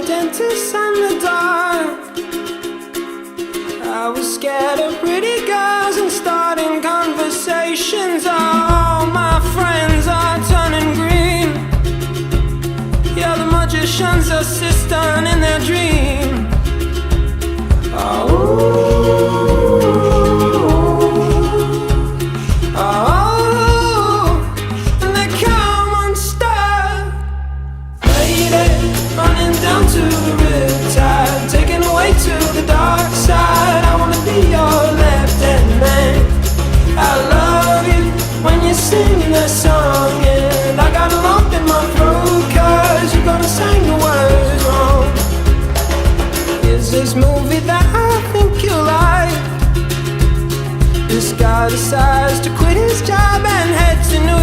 dentist and the dark. I was scared of pretty girls and starting conversations. All my friends are turning green. Yeah, the magician's assistant in their dream. Running down to the Riptide, taken away to the dark side. I wanna be your left-hand man. I love you when you sing that song, and I got a lump in my throat 'cause you're gonna sing the words wrong. Is this movie that I think you like? This guy decides to quit his job and head to New